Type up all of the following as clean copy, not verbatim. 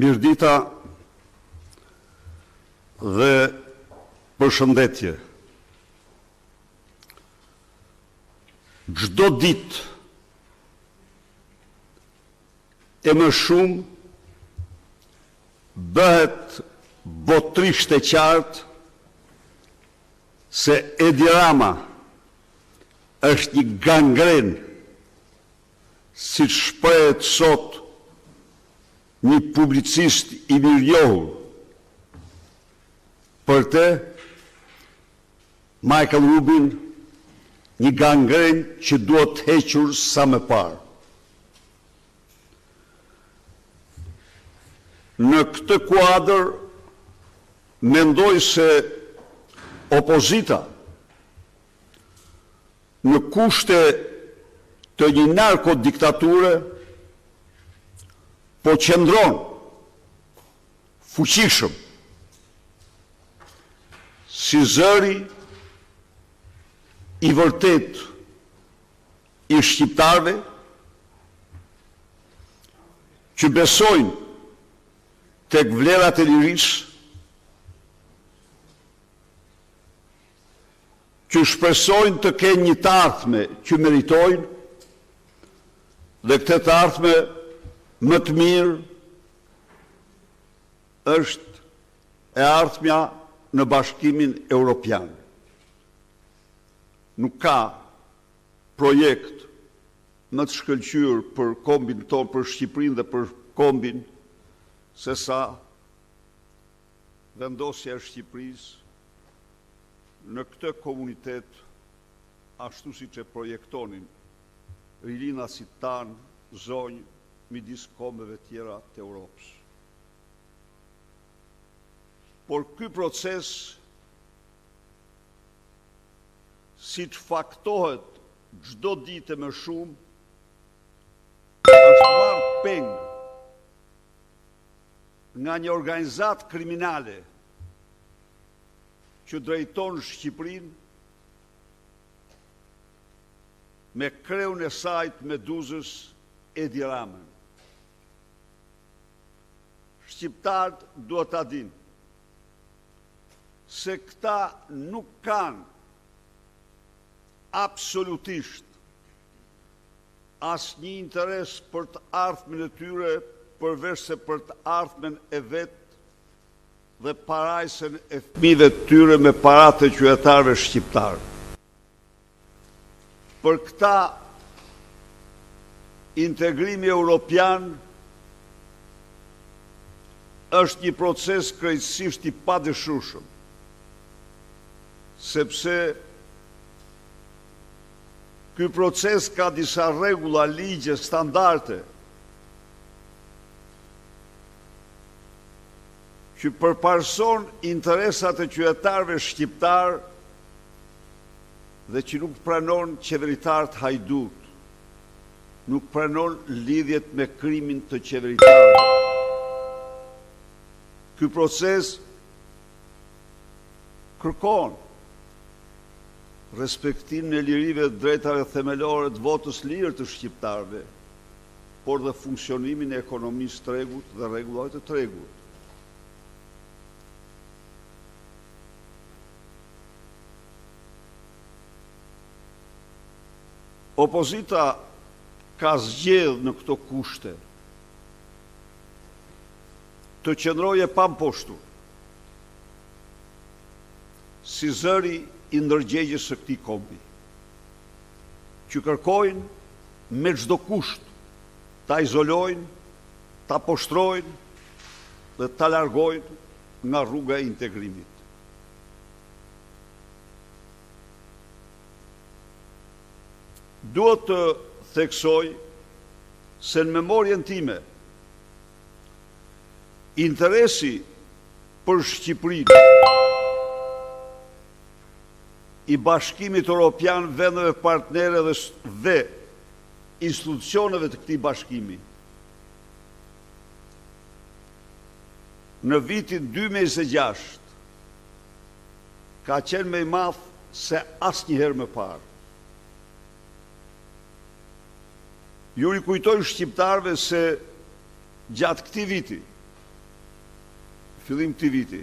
Mirëdita dhe përshëndetje. Çdo ditë e më shumë bëhet botërisht e qartë se Edi Rama është një gangren, si shprehet sot një publicist i mirënjohur. Për te, Michael Rubin, një gangren që duhet hequr sa më parë. Në këtë kuadër, mendoj se opozita në kushte të një narkodiktature po qëndron fuqishëm si zëri i vërtet i shqiptarëve që besojnë tek vlerat e lirisë, që shpresojnë të kenë një të ardhme që meritojnë, dhe këtë të ardhme më të mirë është e ardhmja në Bashkimin Evropian. Nuk ka projekt më të shkëlqyer për kombin tonë, për Shqipërinë dhe për kombin, se sa vendosja e Shqipërisë në këtë komunitet, ashtu si që projektonin rilina si tanë, zonjë, midis kombeve tjera të Europës. Por ky proces, si që faktohet çdo ditë më shumë, është marrë peng nga një organizat kriminale që drejton Shqipërinë me kreun e sajt Meduzës Edi Ramën. Shqiptarët duhet ta dinë se këta nuk kanë absolutisht asnjë interes për të ardhmen e tyre përveç se për të ardhmen e vet dhe parajsen e fëmijëve të tyre me paratë e qytetarëve shqiptarë. Për këta, integrimi europian është një proces krejtësisht i padëshueshëm, sepse ky proces ka disa rregulla, ligje, standarde që përparson interesat e qytetarëve shqiptar dhe që nuk pranon qeveritarët hajdut, nuk pranon lidhjet me krimin të qeveritarëve. Ky proces kërkon respektimin e lirive të drejtave themelore të votës lirë të shqiptarëve, por dhe funksionimin e ekonomisë tregut dhe rregullave të tregut. Opozita ka zgjedhur në këto kushte të qëndrojë pamposhtur si zëri i ndërgjegjës së këtij kombi, që kërkojnë me çdo kusht ta izolojnë, ta poshtrojnë dhe ta largojnë nga rruga e integrimit. Duhet të theksoj se në memorien time interesi për Shqipërinë i Bashkimit Evropian, vendeve partnere dhe institucioneve të këtij bashkimi në vitin 2026 ka qenë më i madh se asnjëherë më parë. Ju i kujtoj shqiptarëve se gjatë këtij viti fillim këtij viti,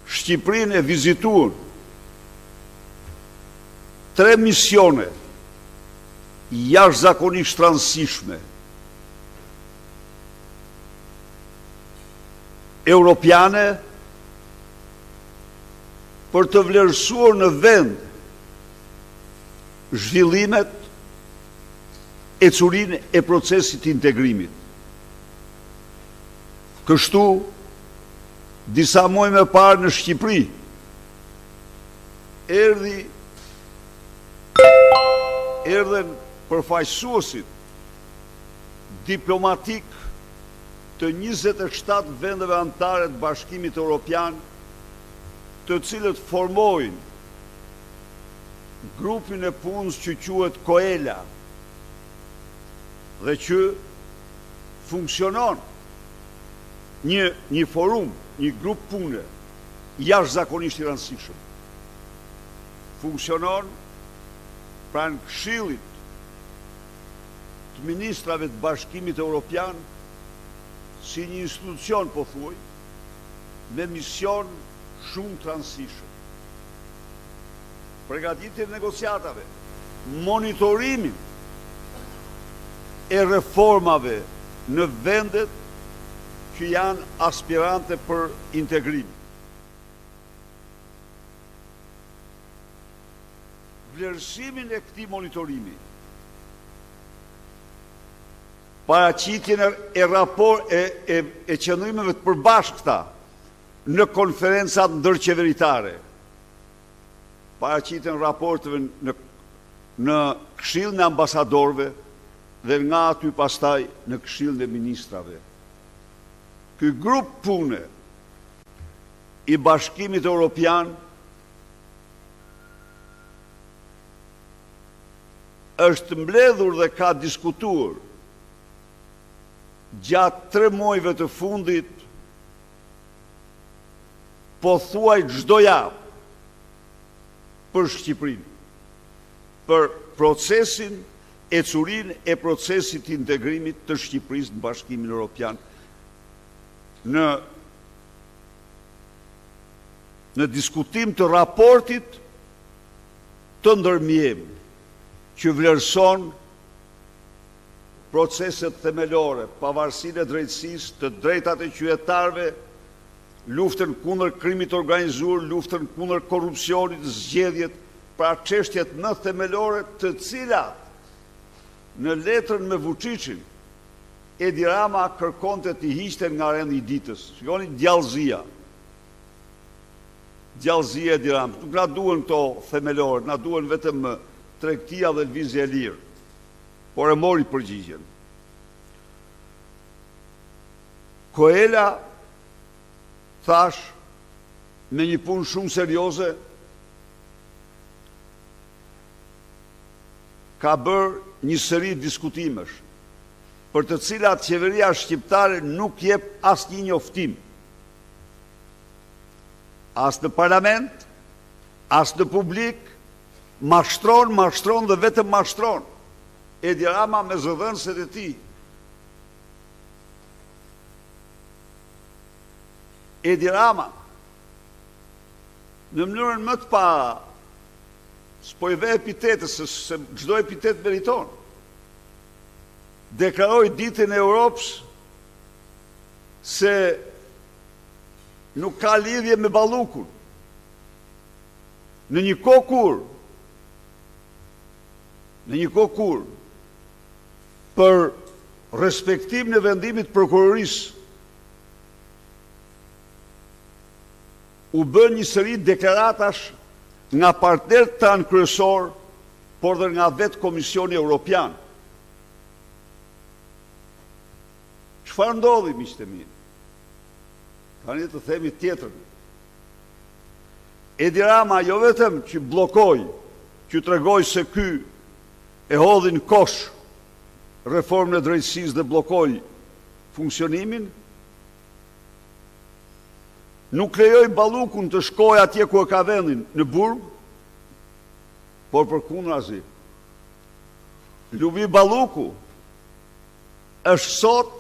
Shqipërinë e vizituan 3 misione jashtëzakonisht rëndësishme europiane për të vlerësuar në vend zhvillimet, ecurinë e procesit të integrimit. Kështu, disa muaj më parë në Shqipëri, erdhen përfaqësuesit diplomatik të 27 vendeve anëtare të Bashkimit Evropian, të cilët formojnë grupin e punës që quhet Koela dhe që funksionon një forum, një grup pune jashtëzakonisht i rëndësishëm. Funksionon pranë Këshillit të Ministrave të Bashkimit Evropian si një institucion, po thuaj, me mision shumë të rëndësishëm. Përgatitjen e negociatave, monitorimin e reformave në vendet që janë aspirante për integrim. Vlerësimin e këtij monitorimi, paraqitjen e qëndrimeve të përbashkëta në konferencat ndërqeveritare, paraqitjen raporteve në Këshillin e Ambasadorëve dhe nga aty pastaj në Këshillin e Ministrave. Ky grup pune i Bashkimit Evropian është mbledhur dhe ka diskutuar gjatë 3 muajve të fundit, pothuaj çdo javë, për Shqipërinë, për procesin, ecurinë e procesit të integrimit të Shqipërisë në Bashkimin Evropian. Në diskutim të raportit të ndërmjem që vlerëson proceset themelore, pavarësinë e drejtësisë, të drejtat e qytetarëve, luftën kundër krimit organizuar, luftën kundër korrupsionit, zgjedhjet, pra çështjet më themelore të cilat në letrën me Vučićin Edi Rama kërkonte të hiqten nga rendi i ditës. Shikoni djallëzia. Djallëzia Edi Rama. Nuk na duhen këto themelore, na duhen vetëm tregtia dhe lvizja e lirë. Por e mori përgjigjen. Koela, thash, me një punë shumë serioze, ka bërë një seri diskutimesh, për të cilat qeveria shqiptare nuk jep asnjë njoftim. As në parlament, as në publik, mashtron dhe vetëm mashtron. Edi Rama me zëdhënësit e tij. Edi Rama, në mënyrën më të pa, s'po i ve epitetës, se çdo epitet meriton, deklaroi ditën e Europës se nuk ka lidhje me ballukun. Në një kohë kur për respektim në vendimit prokurorisë u bën një seri deklaratash nga partnerët tanë kryesor, por dhe nga vetë Komisioni Evropian. Çfarë ndodhi, miqtë e mi? Tani të themi tjetrën. Edi Rama jo vetëm që bllokoi, që tregoi se ky e hodhi në kosh reformën e drejtësisë dhe bllokoi funksionimin, nuk lejoi ballukun të shkojë atje ku e ka vendin, në burg, por përkundrazi. Lubi Balluku është sot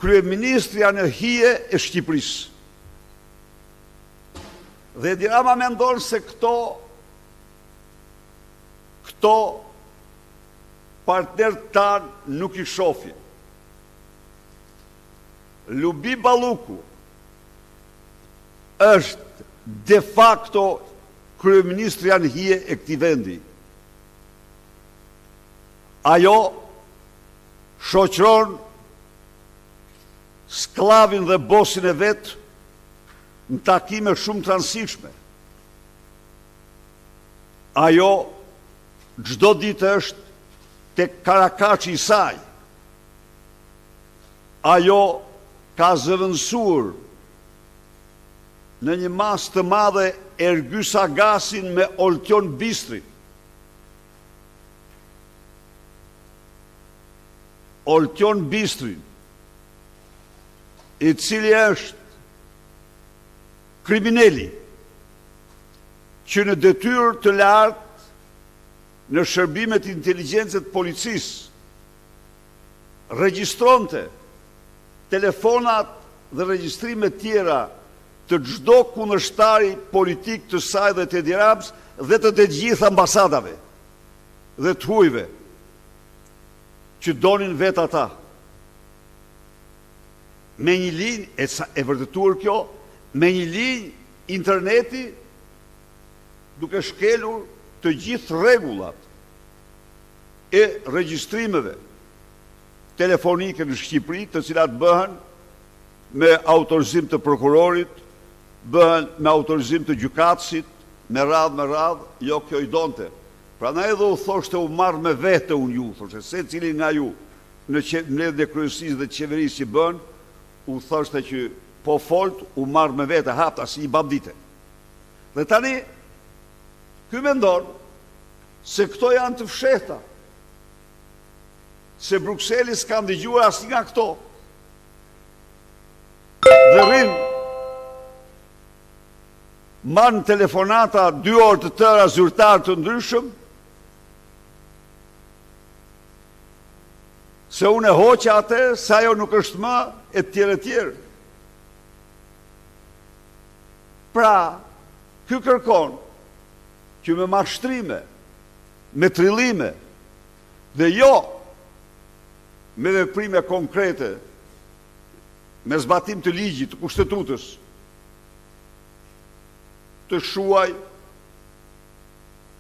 kryeministri janë hije e Shqipërisë. Dhe Edi Rama mendon se këto partnerët tanë nuk i shofi. Lubi Balluku është de facto kryeministri janë hije e këtij vendi. Ajo shoqëron sklavin dhe bosin e vetë në takime shumë të rëndësishme. Ajo çdo ditë është tek Karakaçi i saj. Ajo ka zëvendësuar në një mas të madhe Ergys Agasin me Oltjon Bistri. Oltjon Bistri, i cili është kriminali, që në detyrë të lartë në shërbimet inteligjencët policisë, regjistronte telefonat dhe regjistrimet tjera të çdo kundërshtari politik të saj dhe të Edi Ramës dhe të gjithë ambasadave dhe të huajve që donin vetë ata. Me një linjë, e vërtetuar kjo, me një linjë interneti duke shkelur të gjithë rregullat e regjistrimeve telefonike në Shqipëri, të cilat bëhen me autorizim të prokurorit, bëhen me autorizim të gjykatësit, me radhë, jo kjo i donte. Pra na edhe u thoshte u marrë me vete unë ju, thoshte, se cili nga ju në mbledhjen e kryesisë dhe qeverisë që bën, u thoshte që po folt, u marrë me vete, hapta si një bandite. Dhe tani, ky mendon se këto janë të fshehta, se Brukseli s'ka ndëgjuar asnjë nga këto. Dhe rrin marrën telefonata 2 orë të tëra zyrtar të ndryshëm, se unë e hoqa atë, se ajo nuk është më, e tjerë. Pra, ky kërkon që me mashtrime, me trillime, dhe jo me veprime konkrete, me zbatim të ligjit, të kushtetutës, të shuaj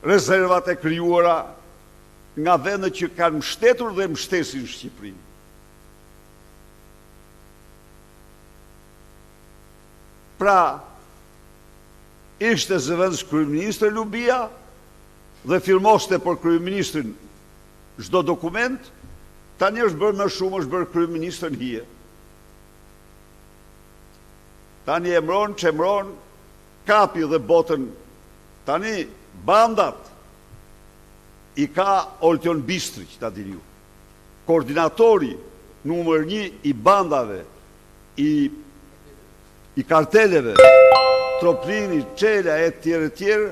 rezervat e krijuara nga vendet që kanë mbështetur dhe mbështesin Shqipërinë. Pra, ishte zëvendës kryeministri Lubia dhe firmoste për kryeministrin çdo dokument, tani është bërë më shumë, është bërë kryeministër hije. Tani çemron kapi dhe botën, tani bandat i ka Oltjon Bistri, që ta dini ju. Koordinatori numër 1 i bandave, i karteleve, Troplini, Çela e tjerë,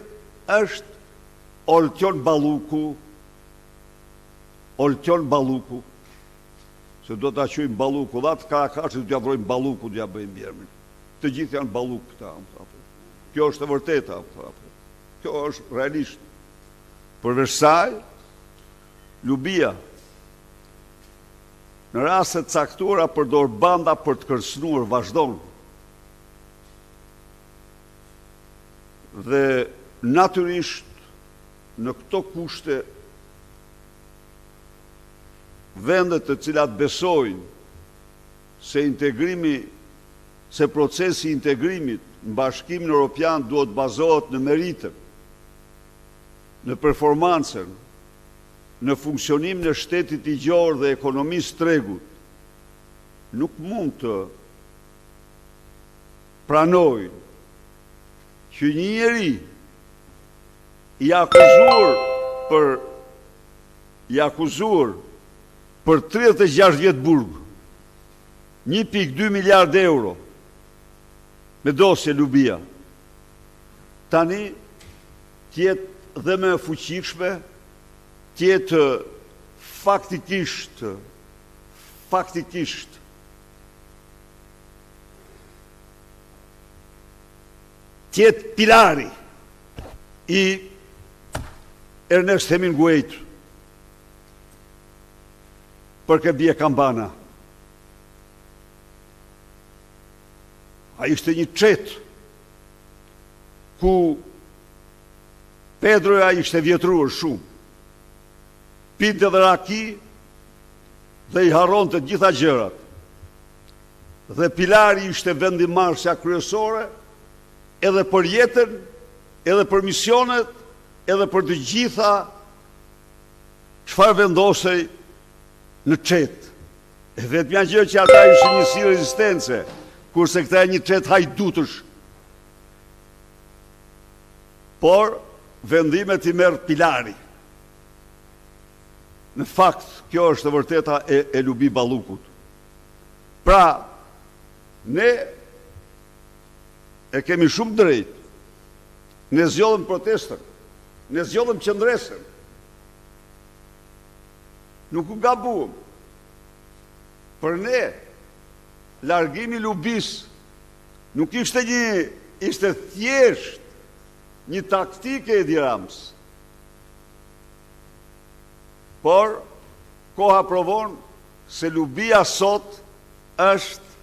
është Oltjon Balluku. Oltjon Balluku. Se do ta quajmë Balluku, dha të Karakaçit do t'ja vrojmë Balluku, do ja bëjmë emrin. Të gjithë janë Balluk këta. Kjo është e vërteta. Kjo është realisht. Përveç saj, Lubia në raste të caktuara përdor banda për të kërcënuar vazhdon. Dhe natyrisht në këto kushte vendet të cilat besojnë se procesi i integrimit në Bashkimin Evropian duhet bazohet në meritën, në performancën, në funksionimin e shtetit ligjor dhe ekonomisë tregut, nuk mund të pranojnë që një njeri i akuzuar për 36 vjet burg, 1.2 miliard euro me dosje Lubia, tani tjetë dhe me fuqishme, tjetë faktikisht tjetë pilari i Ernest Hemingwayt për ke bje kambana. A ishte një qetë ku Pedroja ishte vjetruar shumë. Pinte dhe raki dhe i haron të gjitha gjërat. Dhe pilari ishte vendimarsja kryesore edhe për jetën, edhe për misionet, edhe për të gjitha çfarë vendosej në qetë. E vetmja gjë që ata ishin një si rezistence, kurse këta e një qetë hajdutësh. Por, vendimet i merë pilari. Në fakt, kjo është e vërteta e Lubi Ballukut. Pra, ne e kemi shumë drejt. Ne zgjodhëm protestën, ne zgjodhëm qëndresën. Nuk u gabuam. Për ne, largimi Lubis nuk ishte ishte thjesht një taktike e Edi Rams. Por, koha provon se Lubia sot është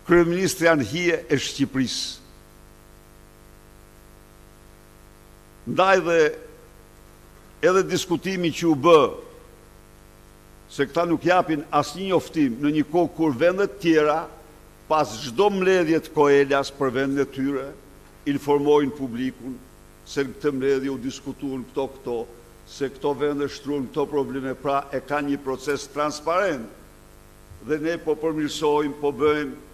kryeministri anëhije e Shqipërisë. Ndaj dhe edhe diskutimi që u bë, se këta nuk japin asnjë njoftim në një kohë kur vendet tjera, pas çdo mbledhje të Koelas për vendet e tyre, informojnë publikun se në këtë mbledhje u diskutuan këto, se këto vende shtruan këto probleme, pra e ka një proces transparent. Dhe ne po përmirësojmë, po bëjmë.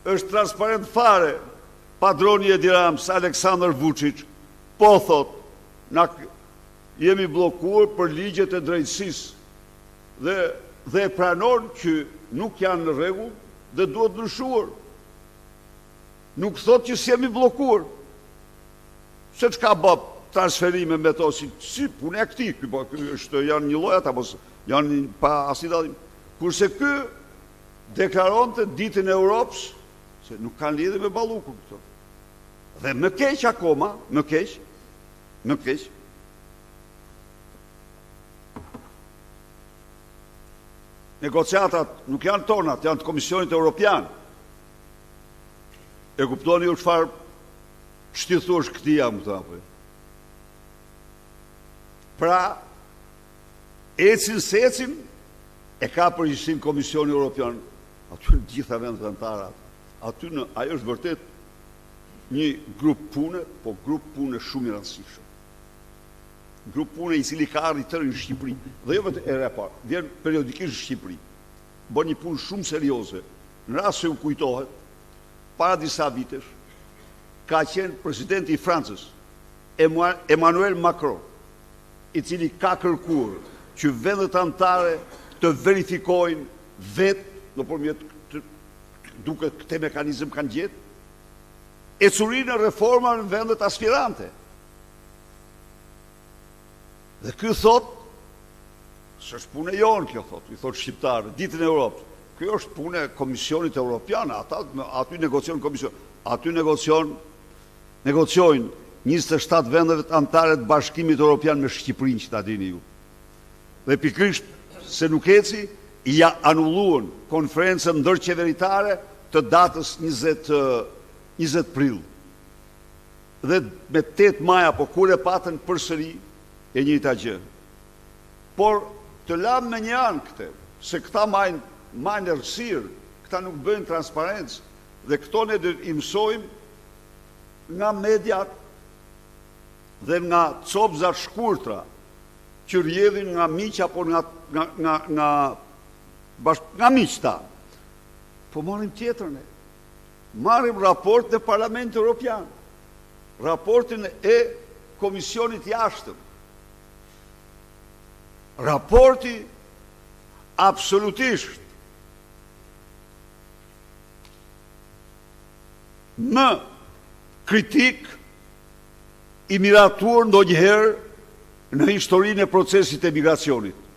Është transparent fare. Padroni Edi Rams, Aleksandar Vučić, po thot, jemi bllokuar për ligjet e drejtësisë dhe pranon që nuk janë në rregull dhe duhet ndryshuar. Nuk thot që s'jemi bllokuar. Se çka bë transferime me to si punë e këtij, janë një lloj ata, janë pa asnjë dallim. Kurse ky deklaronte ditën e Europës, se nuk kanë lidhje me Ballukun këto. Dhe më keq akoma, më keq. Negociatat nuk janë tonat, janë të Komisionit Evropian. E kuptoni ju çfarë shtithuash këtij jam këta apo? Pra, ecin se ecin, e ka përgjegjësinë Komisioni Evropian. Aty në gjitha vendet anëtare. Aty ajo është vërtet një grup pune, po grup pune shumë i rëndësishëm. Grup pune i cili ka ardhur tërë në Shqipëri. Dhe jo vetëm era parë, vjen periodikisht në Shqipëri. Bën një punë shumë serioze. Në rast se u kujtohet, para disa vitesh, ka qenë presidenti i Francës, Emmanuel Macron, i cili ka kërkuar që vendet anëtare të verifikojnë vetë nëpërmjet duke këtë mekanizëm kanë gjetë, ecurinë e reforma në vendet aspirante. Dhe ky thot, s'është punë e jonë kjo thot, i thot shqiptarë, ditën e Europës. Kjo është punë e Komisionit Evropian, aty negocion Komision, aty negociojnë 27 vendeve anëtare të Bashkimit Evropian me Shqipërinë, që ta dini ju. Dhe pikërisht se nuk eci, ja anulluan konferencën ndërqeveritare të datës 20 prill. Dhe me 8 maj apo kur e patën përsëri e njëjta gjë. Por të lam me një anë këtë, se këta majnë errësirë, këta nuk bëjnë transparencë, dhe këto ne i mësojmë nga mediat dhe nga copëzat shkurtra që rrjedhin nga miq apo nga miqta. Po marrim tjetrën e. Marrim raport në Parlamentin Evropian, raportin e Komisionit Jashtëm. Raporti absolutisht më kritik i miratuar ndonjëherë në historinë e procesit e migracionit.